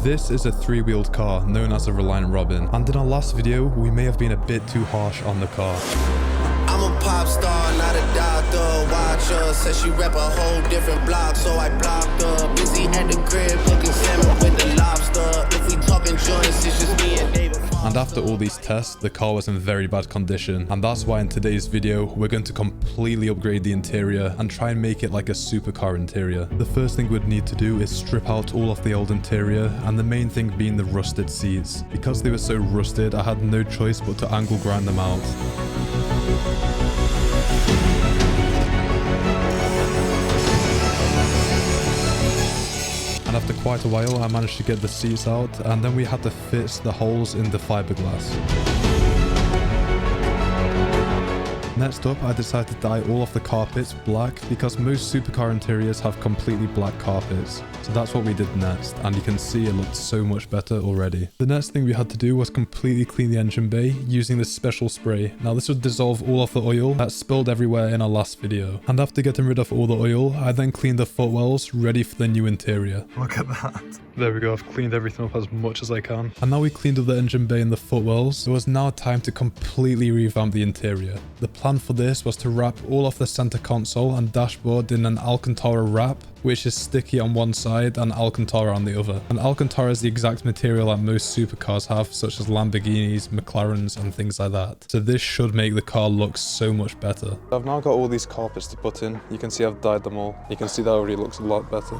This is a three-wheeled car known as a Reliant Robin, and in our last video we may have been a bit too harsh on the car. I'm a pop star, not a doctor. Watch her, said she rep a whole different block, so I blocked her. Busy at the crib, cooking salmon with the lobster. If we talking joints, it's just me and David. And after all these tests, the car was in very bad condition, and that's why in today's video we're going to completely upgrade the interior and try and make it like a supercar interior. The first thing we'd need to do is strip out all of the old interior, and the main thing being the rusted seats. Because they were so rusted, I had no choice but to angle grind them out. And after quite a while I managed to get the seats out, and then we had to fit the holes in the fiberglass. Next up, I decided to dye all of the carpets black because most supercar interiors have completely black carpets. So that's what we did next, and you can see it looked so much better already. The next thing we had to do was completely clean the engine bay using this special spray. Now this would dissolve all of the oil that spilled everywhere in our last video. And after getting rid of all the oil, I then cleaned the footwells ready for the new interior. Look at that. There we go, I've cleaned everything up as much as I can. And now we cleaned up the engine bay and the footwells, it was now time to completely revamp the interior. The plan for this was to wrap all of the center console and dashboard in an Alcantara wrap, which is sticky on one side and Alcantara on the other. And Alcantara is the exact material that most supercars have, such as Lamborghinis, McLarens and things like that. So this should make the car look so much better. I've now got all these carpets to put in. You can see I've dyed them all. You can see that already looks a lot better.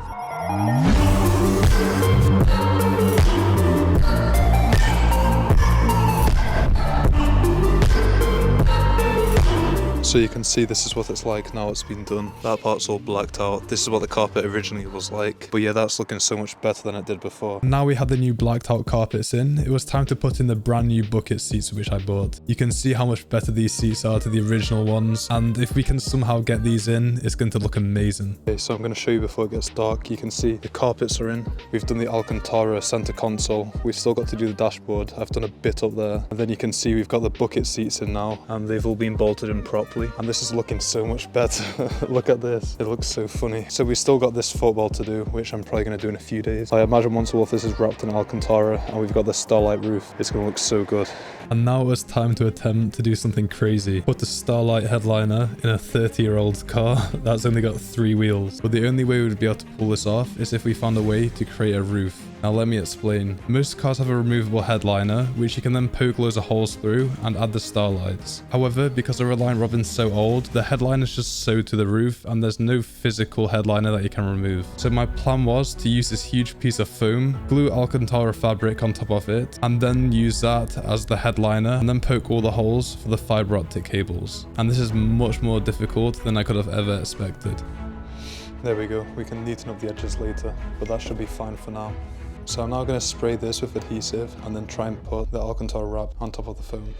So you can see this is what it's like now it's been done. That part's all blacked out. This is what the carpet originally was like. But yeah, that's looking so much better than it did before. Now we had the new blacked out carpets in. It was time to put in the brand new bucket seats which I bought. You can see how much better these seats are to the original ones. And if we can somehow get these in, it's going to look amazing. Okay, so I'm going to show you before it gets dark. You can see the carpets are in. We've done the Alcantara center console. We've still got to do the dashboard. I've done a bit up there. And then you can see we've got the bucket seats in now. And they've all been bolted in properly. And this is looking so much better. Look at this. It looks so funny. So we still got this footwell to do, which I'm probably going to do in a few days. I imagine once all of this is wrapped in Alcantara and we've got the Starlight roof, it's going to look so good. And now it's time to attempt to do something crazy. Put the Starlight Headliner in a 30-year-old car that's only got 3 wheels. But the only way we would be able to pull this off is if we found a way to create a roof. Now let me explain. Most cars have a removable headliner, which you can then poke loads of holes through and add the starlights. However, because the Reliant Robin's so old, the headliner is just sewed to the roof and there's no physical headliner that you can remove. So my plan was to use this huge piece of foam, glue Alcantara fabric on top of it, and then use that as the headliner, and then poke all the holes for the fiber optic cables. And this is much more difficult than I could have ever expected. There we go. We can neaten up the edges later, but that should be fine for now. So I'm now going to spray this with adhesive and then try and put the Alcantara wrap on top of the foam.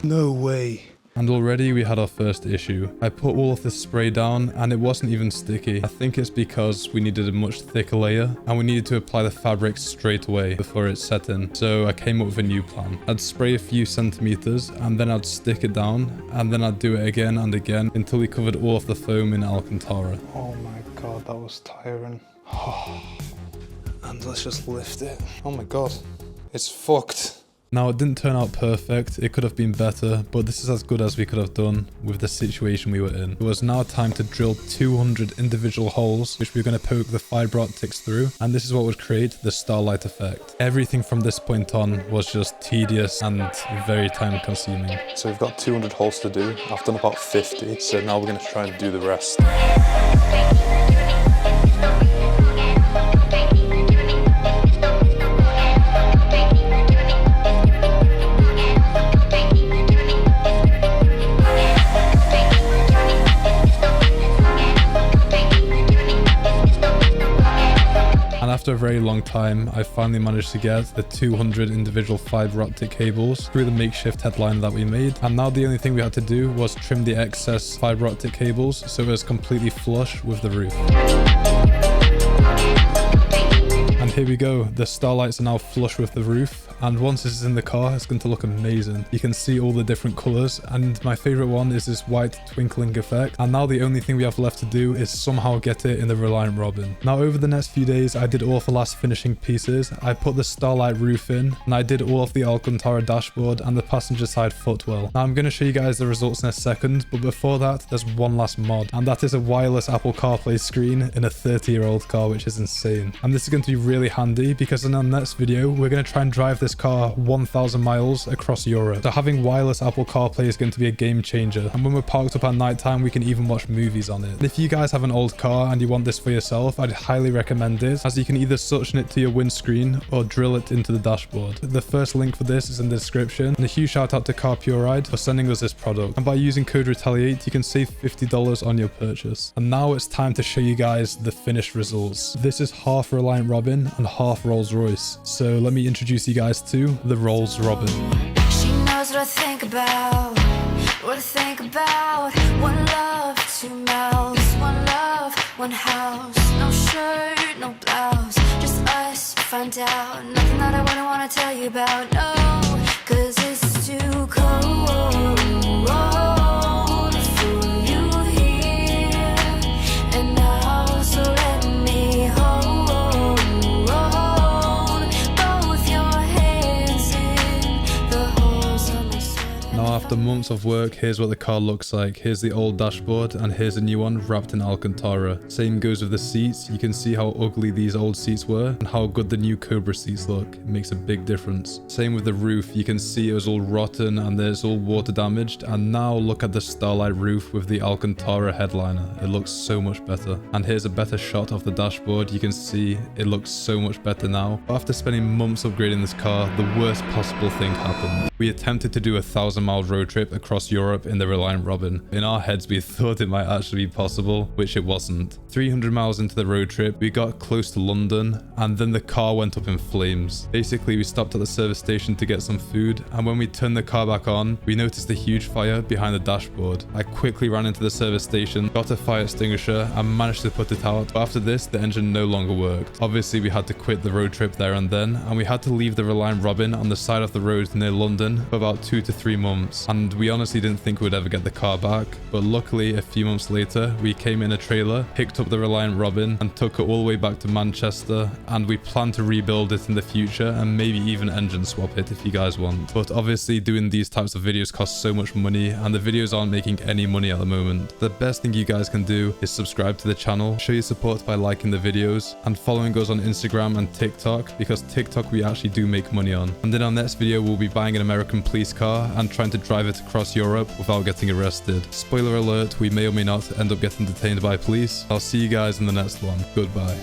No way. And already we had our first issue. I put all of this spray down and it wasn't even sticky. I think it's because we needed a much thicker layer and we needed to apply the fabric straight away before it set in. So I came up with a new plan. I'd spray a few centimeters and then I'd stick it down and then I'd do it again and again until we covered all of the foam in Alcantara. Oh my god, that was tiring. And let's just lift it. Oh my god, it's fucked. Now, it didn't turn out perfect, it could have been better, but this is as good as we could have done with the situation we were in. It was now time to drill 200 individual holes, which we were going to poke the fiber optics through, and this is what would create the starlight effect. Everything from this point on was just tedious and very time consuming. So we've got 200 holes to do. I've done about 50, so now we're going to try and do the rest. After a very long time, I finally managed to get the 200 individual fiber optic cables through the makeshift headliner that we made. And now the only thing we had to do was trim the excess fiber optic cables so it was completely flush with the roof. And here we go, the starlights are now flush with the roof, and once this is in the car, it's going to look amazing. You can see all the different colors, and my favorite one is this white twinkling effect. And now the only thing we have left to do is somehow get it in the Reliant Robin. Now over the next few days, I did all of the last finishing pieces. I put the Starlight roof in, and I did all of the Alcantara dashboard and the passenger side footwell. Now I'm going to show you guys the results in a second, but before that, there's one last mod, and that is a wireless Apple CarPlay screen in a 30-year-old car, which is insane. And this is going to be really handy because in our next video, we're going to try and drive this car 1,000 miles across Europe. So having wireless Apple CarPlay is going to be a game changer. And when we're parked up at night time, we can even watch movies on it. And if you guys have an old car and you want this for yourself, I'd highly recommend it, as you can either suction it to your windscreen or drill it into the dashboard. The first link for this is in the description. And a huge shout out to Car Pure Ride for sending us this product. And by using code RETALIATE, you can save $50 on your purchase. And now it's time to show you guys the finished results. This is half Reliant Robin and half Rolls Royce. So let me introduce you guys to the Rolls Robin. She knows what I think about, what I think about. One love, two mouths, one love, one house. No shirt, no blouse, just us, find out. Nothing that I wouldn't want to tell you about, no, cause it's too cold for you here and now, so let me hold both your hands in the holes of my sweater. Now after months of work, here's what the car looks like. Here's the old dashboard and here's a new one wrapped in Alcantara. Same goes with the seats. You can see how ugly these old seats were and how good the new Cobra seats look. It makes a big difference. Same with the roof. You can see it was all rotten and there's all water damaged. And now look at the Starlight roof with the Alcantara headliner. It looks so much better. And here's a better shot of the dashboard. You can see it looks so much better now. After spending months upgrading this car, the worst possible thing happened. We attempted to do a 1,000-mile road trip across Europe in the Reliant Robin. In our heads, we thought it might actually be possible, which it wasn't. 300 miles into the road trip, we got close to London, and then the car went up in flames. Basically, we stopped at the service station to get some food, and when we turned the car back on, we noticed a huge fire behind the dashboard. I quickly ran into the service station, got a fire extinguisher, and managed to put it out. But after this, the engine no longer worked. Obviously, we had to quit the road trip there and then, and we had to leave the Reliant Robin on the side of the road near London for about 2 to 3 months. And we honestly didn't think we'd ever get the car back, but luckily a few months later we came in a trailer, picked up the Reliant Robin and took it all the way back to Manchester, and we plan to rebuild it in the future and maybe even engine swap it if you guys want. But obviously doing these types of videos costs so much money and the videos aren't making any money at the moment. The best thing you guys can do is subscribe to the channel, show your support by liking the videos and following us on Instagram and TikTok, because TikTok we actually do make money on. And in our next video we'll be buying an American police car and trying to drive it across Europe without getting arrested. Spoiler alert, we may or may not end up getting detained by police. I'll see you guys in the next one. Goodbye.